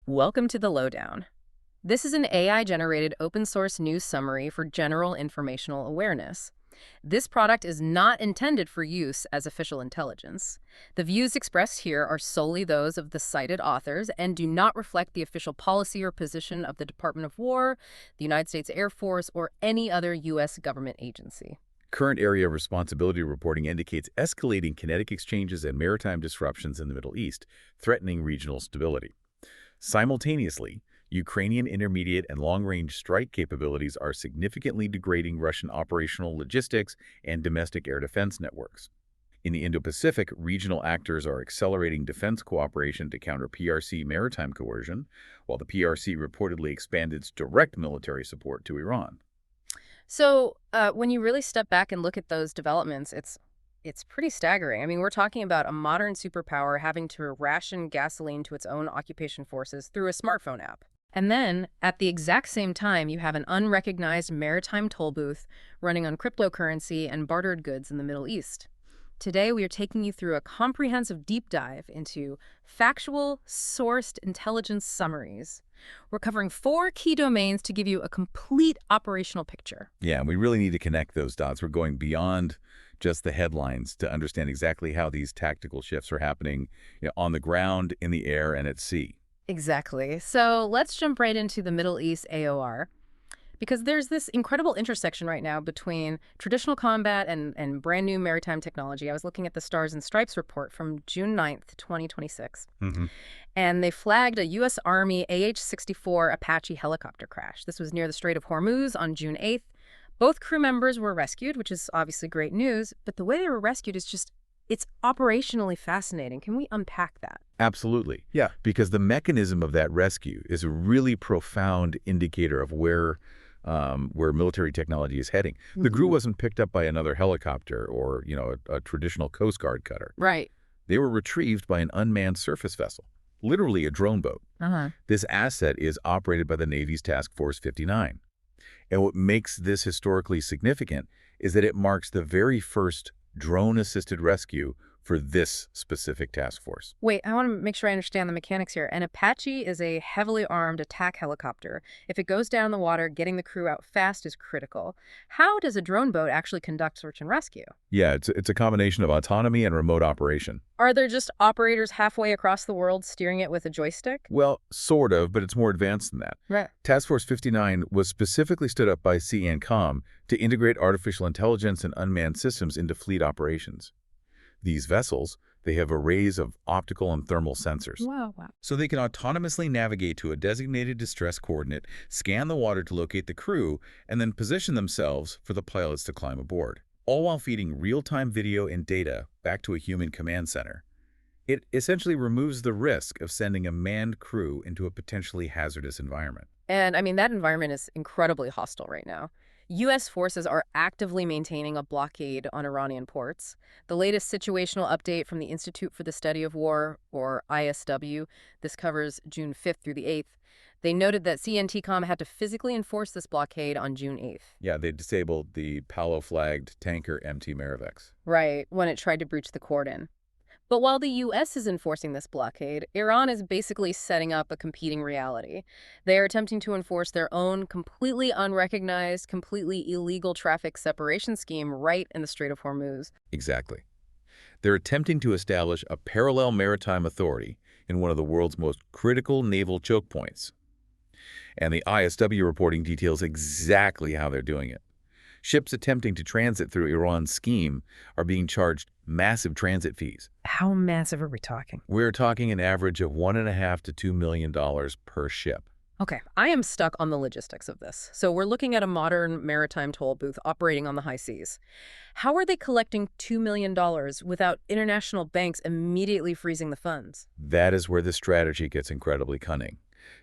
Welcome to the Lowdown. This is an AI-generated open-source news summary for general informational awareness. This product is not intended for use as official intelligence. The views expressed here are solely those of the cited authors and do not reflect the official policy or position of the Department of War, the United States Air Force, or any other U.S. government agency. Current area of responsibility reporting indicates escalating kinetic exchanges and maritime disruptions in the Middle East, threatening regional stability. Simultaneously, Ukrainian intermediate and long-range strike capabilities are significantly degrading Russian operational logistics and domestic air defense networks. In the Indo-Pacific, regional actors are accelerating defense cooperation to counter PRC maritime coercion, while the PRC reportedly expanded its direct military support to Iran. So when you really step back and look at those developments, it's pretty staggering. I mean, we're talking about a modern superpower having to ration gasoline to its own occupation forces through a smartphone app. And then, at the exact same time, you have an unrecognized maritime toll booth running on cryptocurrency and bartered goods in the Middle East. Today, we are taking you through a comprehensive deep dive into factual, sourced intelligence summaries. We're covering 4 key domains to give you a complete operational picture. Yeah, and we really need to connect those dots. We're going beyond just the headlines to understand exactly how these tactical shifts are happening, on the ground, in the air, and at sea. Exactly. So let's jump right into the Middle East AOR, because there's this incredible intersection right now between traditional combat and brand new maritime technology. I was looking at the Stars and Stripes report from June 9th, 2026, and they flagged a U.S. Army AH-64 Apache helicopter crash. This was near the Strait of Hormuz on June 8th. Both crew members were rescued, which is obviously great news, but the way they were rescued is it's operationally fascinating. Can we unpack that? Absolutely. Yeah. Because the mechanism of that rescue is a really profound indicator of where military technology is heading. The crew wasn't picked up by another helicopter or, a traditional Coast Guard cutter. Right. They were retrieved by an unmanned surface vessel, literally a drone boat. This asset is operated by the Navy's Task Force 59. And what makes this historically significant is that it marks the very first drone-assisted rescue for this specific task force. Wait, I want to make sure I understand the mechanics here. An Apache is a heavily armed attack helicopter. If it goes down in the water, getting the crew out fast is critical. How does a drone boat actually conduct search and rescue? Yeah, it's a combination of autonomy and remote operation. Are there just operators halfway across the world steering it with a joystick? Well, sort of, but it's more advanced than that. Right. Task Force 59 was specifically stood up by CENTCOM to integrate artificial intelligence and unmanned systems into fleet operations. These vessels, they have arrays of optical and thermal sensors. Wow. So they can autonomously navigate to a designated distress coordinate, scan the water to locate the crew, and then position themselves for the pilots to climb aboard, all while feeding real-time video and data back to a human command center. It essentially removes the risk of sending a manned crew into a potentially hazardous environment. And, I mean, that environment is incredibly hostile right now. U.S. forces are actively maintaining a blockade on Iranian ports. The latest situational update from the Institute for the Study of War, or ISW, this covers June 5th through the 8th. They noted that CENTCOM had to physically enforce this blockade on June 8th. Yeah, they disabled the Palo-flagged tanker MT Marivex. Right, when it tried to breach the cordon. But while the U.S. is enforcing this blockade, Iran is basically setting up a competing reality. They are attempting to enforce their own completely unrecognized, completely illegal traffic separation scheme right in the Strait of Hormuz. Exactly. They're attempting to establish a parallel maritime authority in one of the world's most critical naval choke points. And the ISW reporting details exactly how they're doing it. Ships attempting to transit through Iran's scheme are being charged massive transit fees. How massive are we talking? We're talking an average of $1.5 to $2 million per ship. Okay, I am stuck on the logistics of this. So we're looking at a modern maritime toll booth operating on the high seas. How are they collecting $2 million without international banks immediately freezing the funds? That is where the strategy gets incredibly cunning.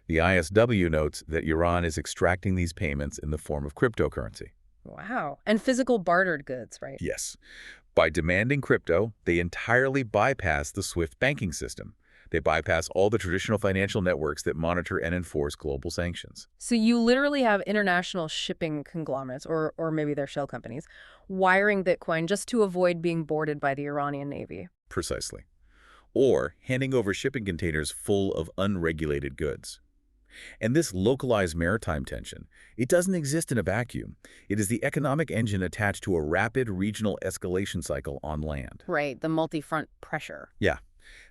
The ISW notes that Iran is extracting these payments in the form of cryptocurrency. Wow. And physical bartered goods, right? Yes. By demanding crypto, they entirely bypass the SWIFT banking system. They bypass all the traditional financial networks that monitor and enforce global sanctions. So you literally have international shipping conglomerates, or maybe they're shell companies, wiring Bitcoin just to avoid being boarded by the Iranian Navy. Precisely. or handing over shipping containers full of unregulated goods. And this localized maritime tension, it doesn't exist in a vacuum. It is the economic engine attached to a rapid regional escalation cycle on land. Right, the multi-front pressure. Yeah.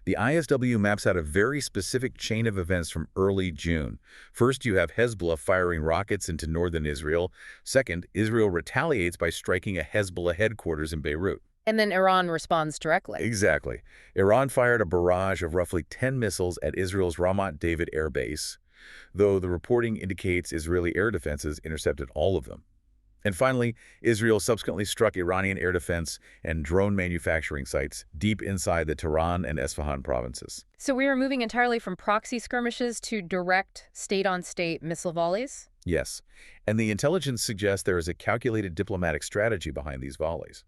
The ISW maps out a very specific chain of events from early June. First, you have Hezbollah firing rockets into northern Israel. Second, Israel retaliates by striking a Hezbollah headquarters in Beirut. And then Iran responds directly. Exactly. Iran fired a barrage of roughly 10 missiles at Israel's Ramat David air base, though the reporting indicates Israeli air defenses intercepted all of them. And finally, Israel subsequently struck Iranian air defense and drone manufacturing sites deep inside the Tehran and Esfahan provinces. So we are moving entirely from proxy skirmishes to direct state-on-state missile volleys? Yes, and the intelligence suggests there is a calculated diplomatic strategy behind these volleys.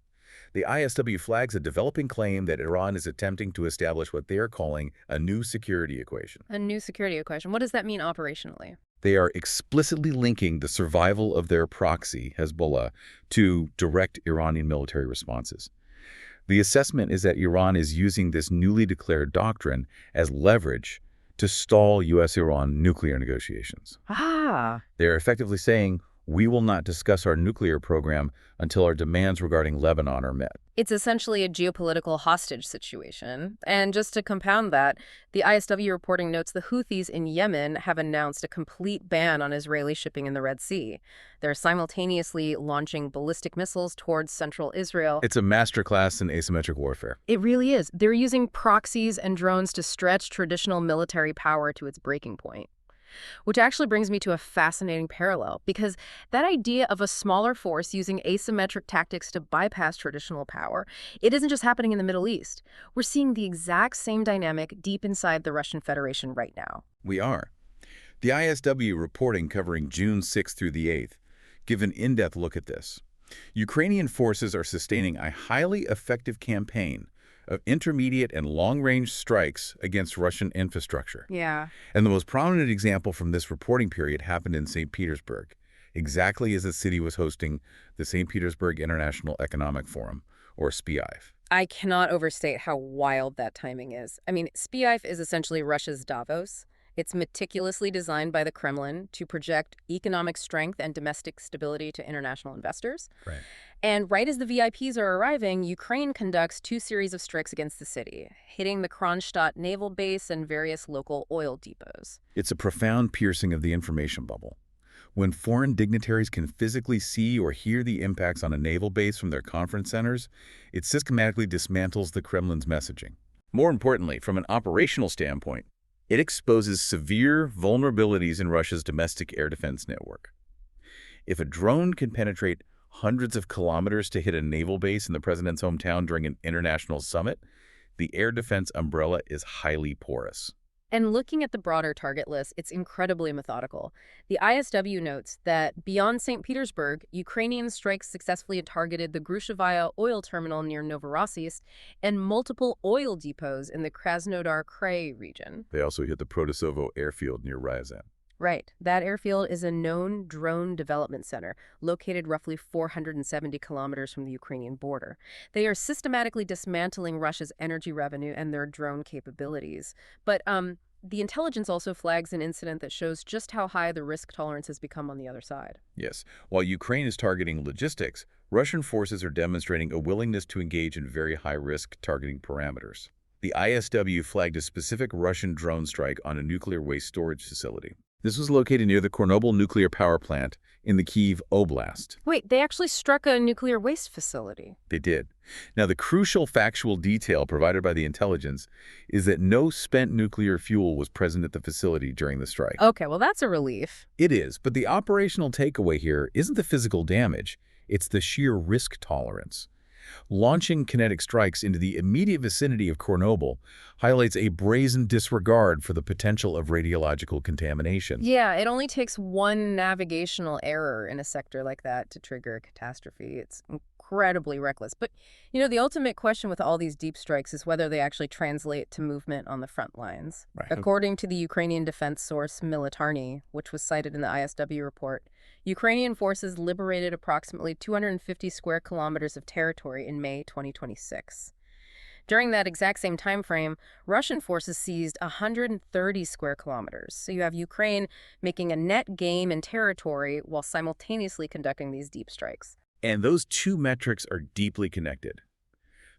The ISW flags a developing claim that Iran is attempting to establish what they are calling a new security equation. A new security equation. What does that mean operationally? They are explicitly linking the survival of their proxy, Hezbollah, to direct Iranian military responses. The assessment is that Iran is using this newly declared doctrine as leverage to stall U.S.-Iran nuclear negotiations. Ah. They're effectively saying, we will not discuss our nuclear program until our demands regarding Lebanon are met. It's essentially a geopolitical hostage situation. And just to compound that, the ISW reporting notes the Houthis in Yemen have announced a complete ban on Israeli shipping in the Red Sea. They're simultaneously launching ballistic missiles towards central Israel. It's a masterclass in asymmetric warfare. It really is. They're using proxies and drones to stretch traditional military power to its breaking point. Which actually brings me to a fascinating parallel, because that idea of a smaller force using asymmetric tactics to bypass traditional power, it isn't just happening in the Middle East. We're seeing the exact same dynamic deep inside the Russian Federation right now. We are. The ISW reporting covering June 6th through the 8th give an in-depth look at this. Ukrainian forces are sustaining a highly effective campaign of intermediate and long-range strikes against Russian infrastructure. Yeah. And the most prominent example from this reporting period happened in St. Petersburg, exactly as the city was hosting the St. Petersburg International Economic Forum, or SPIEF. I cannot overstate how wild that timing is. I mean, SPIEF is essentially Russia's Davos. It's meticulously designed by the Kremlin to project economic strength and domestic stability to international investors. Right. And right as the VIPs are arriving, Ukraine conducts two series of strikes against the city, hitting the Kronstadt naval base and various local oil depots. It's a profound piercing of the information bubble. When foreign dignitaries can physically see or hear the impacts on a naval base from their conference centers, it systematically dismantles the Kremlin's messaging. More importantly, from an operational standpoint, it exposes severe vulnerabilities in Russia's domestic air defense network. If a drone can penetrate hundreds of kilometers to hit a naval base in the president's hometown during an international summit, the air defense umbrella is highly porous. And looking at the broader target list, it's incredibly methodical. The ISW notes that beyond St. Petersburg, Ukrainian strikes successfully targeted the Grushevaya oil terminal near Novorossiysk and multiple oil depots in the Krasnodar Krai region. They also hit the Protosovo airfield near Ryazan. Right. That airfield is a known drone development center located roughly 470 kilometers from the Ukrainian border. They are systematically dismantling Russia's energy revenue and their drone capabilities. But the intelligence also flags an incident that shows just how high the risk tolerance has become on the other side. Yes. While Ukraine is targeting logistics, Russian forces are demonstrating a willingness to engage in very high-risk targeting parameters. The ISW flagged a specific Russian drone strike on a nuclear waste storage facility. This was located near the Chernobyl nuclear power plant in the Kyiv Oblast. Wait, they actually struck a nuclear waste facility? They did. Now, the crucial factual detail provided by the intelligence is that no spent nuclear fuel was present at the facility during the strike. Okay, well, that's a relief. It is, but the operational takeaway here isn't the physical damage, it's the sheer risk tolerance. Launching kinetic strikes into the immediate vicinity of Chernobyl highlights a brazen disregard for the potential of radiological contamination. Yeah, it only takes one navigational error in a sector like that to trigger a catastrophe. It's incredibly reckless. But, you know, the ultimate question with all these deep strikes is whether they actually translate to movement on the front lines. Right. According to the Ukrainian defense source Militarny, which was cited in the ISW report, Ukrainian forces liberated approximately 250 square kilometers of territory in May 2026. During that exact same time frame, Russian forces seized 130 square kilometers. So you have Ukraine making a net gain in territory while simultaneously conducting these deep strikes. And those two metrics are deeply connected.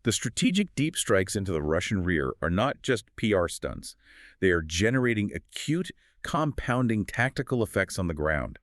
The strategic deep strikes into the Russian rear are not just PR stunts. They are generating acute, compounding tactical effects on the ground.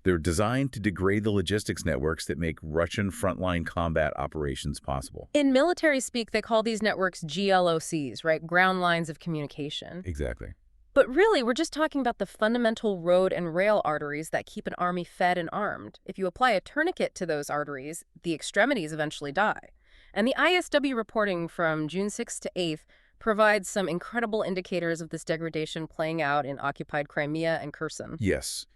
They're designed to degrade the logistics networks that make Russian frontline combat operations possible. In military speak, they call these networks GLOCs, right? Ground lines of communication. Exactly. But really, we're just talking about the fundamental road and rail arteries that keep an army fed and armed. If you apply a tourniquet to those arteries, the extremities eventually die. And the ISW reporting from June 6th to 8th provides some incredible indicators of this degradation playing out in occupied Crimea and Kherson. Yes.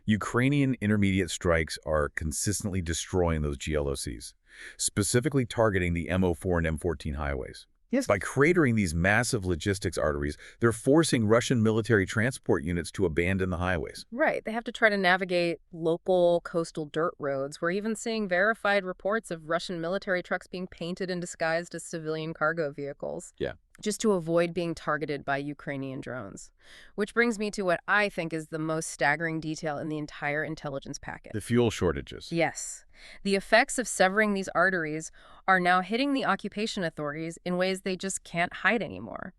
Ukrainian intermediate strikes are consistently destroying those GLOCs, specifically targeting the M04 and M14 highways. Yes. By cratering these massive logistics arteries, they're forcing Russian military transport units to abandon the highways. Right. They have to try to navigate local coastal dirt roads. We're even seeing verified reports of Russian military trucks being painted and disguised as civilian cargo vehicles. Yeah. Just to avoid being targeted by Ukrainian drones. Which brings me to what I think is the most staggering detail in the entire intelligence packet. The fuel shortages. Yes. The effects of severing these arteries are now hitting the occupation authorities in ways they just can't hide anymore.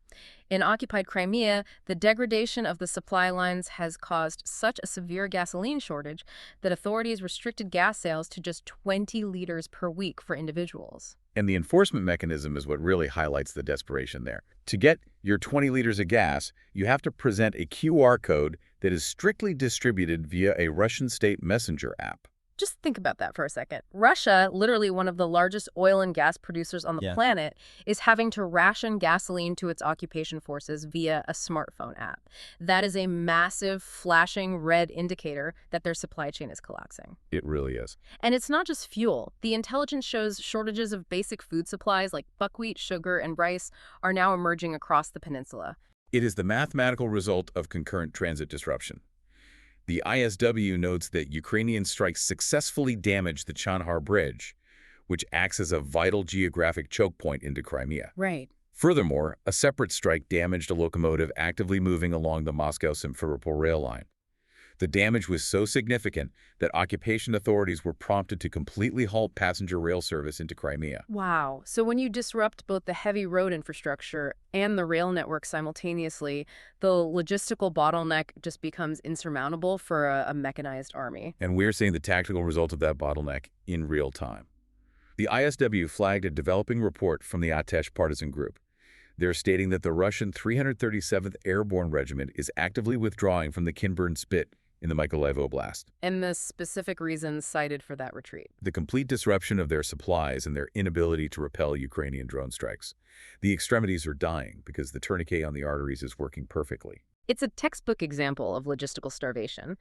In occupied Crimea, the degradation of the supply lines has caused such a severe gasoline shortage that authorities restricted gas sales to just 20 liters per week for individuals. And the enforcement mechanism is what really highlights the desperation there. To get your 20 liters of gas, you have to present a QR code that is strictly distributed via a Russian state messenger app. Just think about that for a second. Russia, literally one of the largest oil and gas producers on the planet, is having to ration gasoline to its occupation forces via a smartphone app. That is a massive, flashing red indicator that their supply chain is collapsing. It really is. And it's not just fuel. The intelligence shows shortages of basic food supplies like buckwheat, sugar, and rice are now emerging across the peninsula. It is the mathematical result of concurrent transit disruption. The ISW notes that Ukrainian strikes successfully damaged the Chandar Bridge, which acts as a vital geographic choke point into Crimea. Right. Furthermore, a separate strike damaged a locomotive actively moving along the Moscow-Simferopol rail line. The damage was so significant that occupation authorities were prompted to completely halt passenger rail service into Crimea. Wow. So when you disrupt both the heavy road infrastructure and the rail network simultaneously, the logistical bottleneck just becomes insurmountable for a mechanized army. And we're seeing the tactical result of that bottleneck in real time. The ISW flagged a developing report from the AH partisan group. They're stating that the Russian 337th Airborne Regiment is actively withdrawing from the Kinburn Spit in the Mykolaiv Oblast. And the specific reasons cited for that retreat. The complete disruption of their supplies and their inability to repel Ukrainian drone strikes. The extremities are dying because the tourniquet on the arteries is working perfectly. It's a textbook example of logistical starvation.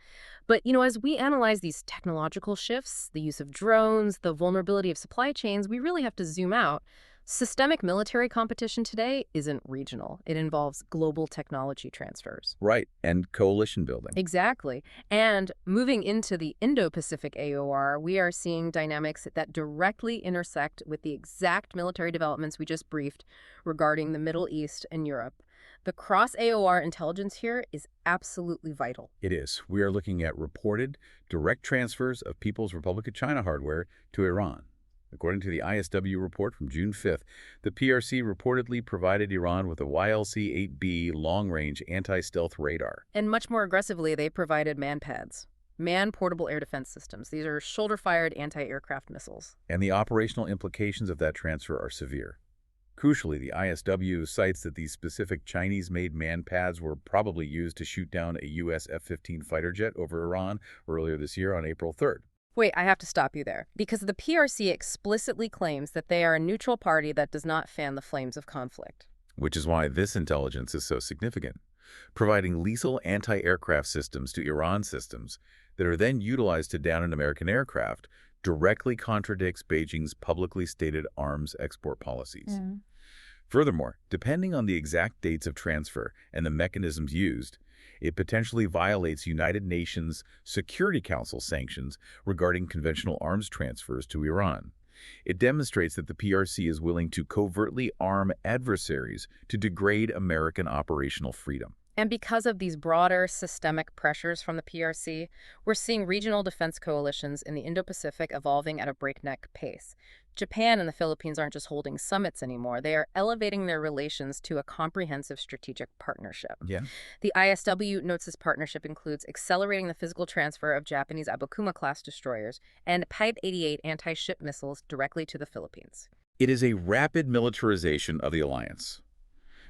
But, as we analyze these technological shifts, the use of drones, the vulnerability of supply chains, we really have to zoom out. Systemic military competition today isn't regional. It involves global technology transfers. Right, and coalition building. Exactly. And moving into the Indo-Pacific AOR, we are seeing dynamics that directly intersect with the exact military developments we just briefed regarding the Middle East and Europe. The cross-AOR intelligence here is absolutely vital. It is. We are looking at reported direct transfers of People's Republic of China hardware to Iran. According to the ISW report from June 5th, the PRC reportedly provided Iran with a YLC-8B long-range anti-stealth radar. And much more aggressively, they provided man-pads, man-portable air defense systems. These are shoulder-fired anti-aircraft missiles. And the operational implications of that transfer are severe. Crucially, the ISW cites that these specific Chinese-made man-pads were probably used to shoot down a U.S. F-15 fighter jet over Iran earlier this year on April 3rd. Wait, I have to stop you there, because the PRC explicitly claims that they are a neutral party that does not fan the flames of conflict. Which is why this intelligence is so significant. Providing lethal anti-aircraft systems to Iran systems that are then utilized to down an American aircraft directly contradicts Beijing's publicly stated arms export policies. Furthermore, depending on the exact dates of transfer and the mechanisms used, it potentially violates United Nations Security Council sanctions regarding conventional arms transfers to Iran. It demonstrates that the PRC is willing to covertly arm adversaries to degrade American operational freedom. And because of these broader systemic pressures from the PRC, we're seeing regional defense coalitions in the Indo-Pacific evolving at a breakneck pace. Japan and the Philippines aren't just holding summits anymore. They are elevating their relations to a comprehensive strategic partnership. Yeah. The ISW notes this partnership includes accelerating the physical transfer of Japanese Abukuma-class destroyers and Type 88 anti-ship missiles directly to the Philippines. It is a rapid militarization of the alliance.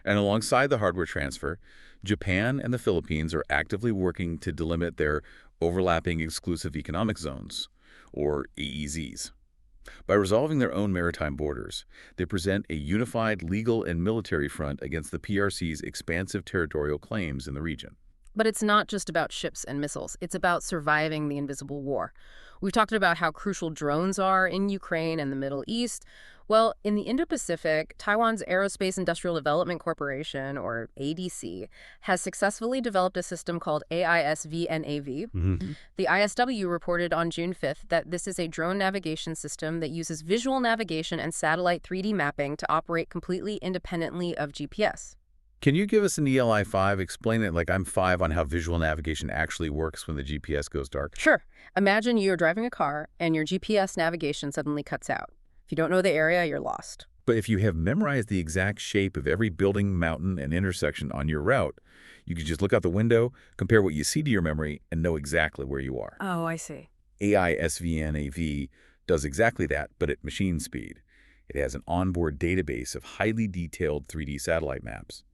And alongside the hardware transfer, Japan and the Philippines are actively working to delimit their overlapping exclusive economic zones, or EEZs. By resolving their own maritime borders, they present a unified legal and military front against the PRC's expansive territorial claims in the region. But it's not just about ships and missiles. It's about surviving the invisible war. We've talked about how crucial drones are in Ukraine and the Middle East. Well, in the Indo-Pacific, Taiwan's Aerospace Industrial Development Corporation, or ADC, has successfully developed a system called AISVNAV. The ISW reported on June 5th that this is a drone navigation system that uses visual navigation and satellite 3D mapping to operate completely independently of GPS. Can you give us an ELI-5? Explain it like I'm 5 on how visual navigation actually works when the GPS goes dark. Sure. Imagine you're driving a car and your GPS navigation suddenly cuts out. If you don't know the area, you're lost. But if you have memorized the exact shape of every building, mountain, and intersection on your route, you can just look out the window, compare what you see to your memory, and know exactly where you are. Oh, I see. AISVNAV does exactly that, but at machine speed. It has an onboard database of highly detailed 3D satellite maps.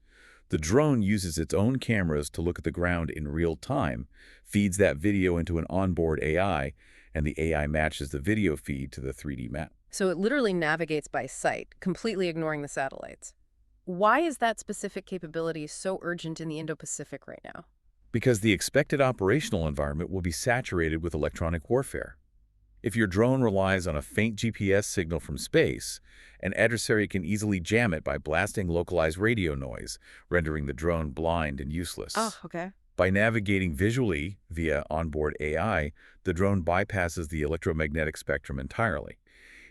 The drone uses its own cameras to look at the ground in real time, feeds that video into an onboard AI, and the AI matches the video feed to the 3D map. So it literally navigates by sight, completely ignoring the satellites. Why is that specific capability so urgent in the Indo-Pacific right now? Because the expected operational environment will be saturated with electronic warfare. If your drone relies on a faint GPS signal from space, an adversary can easily jam it by blasting localized radio noise, rendering the drone blind and useless. Oh, okay. By navigating visually via onboard AI, the drone bypasses the electromagnetic spectrum entirely.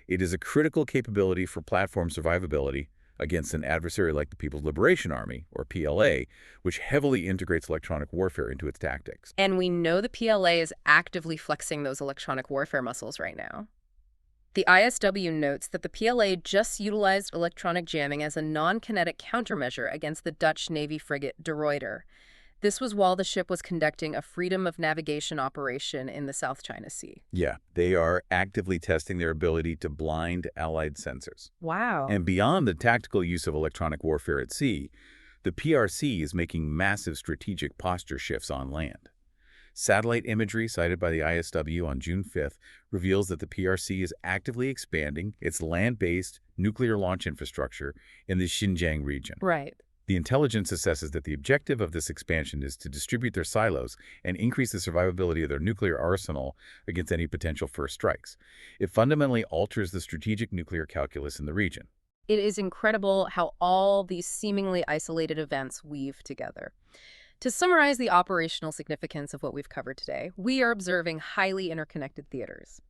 It is a critical capability for platform survivability against an adversary like the People's Liberation Army, or PLA, which heavily integrates electronic warfare into its tactics. And we know the PLA is actively flexing those electronic warfare muscles right now. The ISW notes that the PLA just utilized electronic jamming as a non-kinetic countermeasure against the Dutch Navy frigate De Ruyter. This was while the ship was conducting a freedom of navigation operation in the South China Sea. Yeah, they are actively testing their ability to blind Allied sensors. Wow. And beyond the tactical use of electronic warfare at sea, the PRC is making massive strategic posture shifts on land. Satellite imagery cited by the ISW on June 5th reveals that the PRC is actively expanding its land-based nuclear launch infrastructure in the Xinjiang region. Right. The intelligence assesses that the objective of this expansion is to distribute their silos and increase the survivability of their nuclear arsenal against any potential first strikes. It fundamentally alters the strategic nuclear calculus in the region. It is incredible how all these seemingly isolated events weave together. To summarize the operational significance of what we've covered today, we are observing highly interconnected theaters.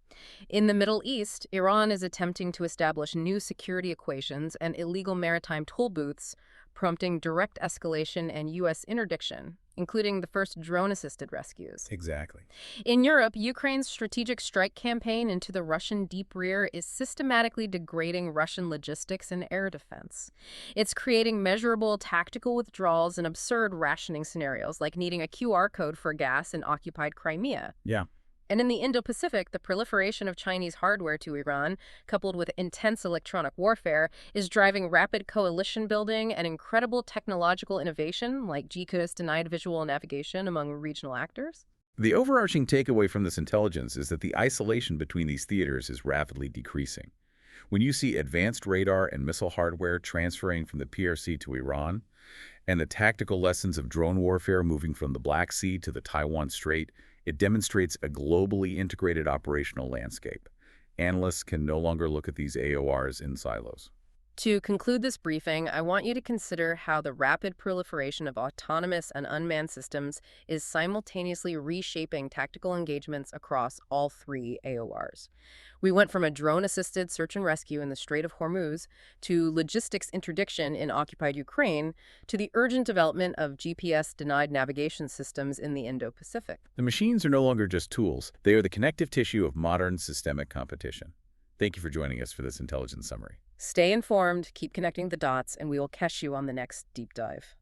In the Middle East, Iran is attempting to establish new security equations and illegal maritime toll booths, prompting direct escalation and U.S. interdiction, including the first drone-assisted rescues. Exactly. In Europe, Ukraine's strategic strike campaign into the Russian deep rear is systematically degrading Russian logistics and air defense. It's creating measurable tactical withdrawals and absurd rationing scenarios, like needing a QR code for gas in occupied Crimea. Yeah. And in the Indo-Pacific, the proliferation of Chinese hardware to Iran, coupled with intense electronic warfare, is driving rapid coalition building and incredible technological innovation, like GPS-denied visual navigation among regional actors. The overarching takeaway from this intelligence is that the isolation between these theaters is rapidly decreasing. When you see advanced radar and missile hardware transferring from the PRC to Iran, and the tactical lessons of drone warfare moving from the Black Sea to the Taiwan Strait, it demonstrates a globally integrated operational landscape. Analysts can no longer look at these AORs in silos. To conclude this briefing, I want you to consider how the rapid proliferation of autonomous and unmanned systems is simultaneously reshaping tactical engagements across all three AORs. We went from a drone-assisted search and rescue in the Strait of Hormuz to logistics interdiction in occupied Ukraine to the urgent development of GPS-denied navigation systems in the Indo-Pacific. The machines are no longer just tools. They are the connective tissue of modern systemic competition. Thank you for joining us for this intelligence summary. Stay informed, keep connecting the dots, and we will catch you on the next deep dive.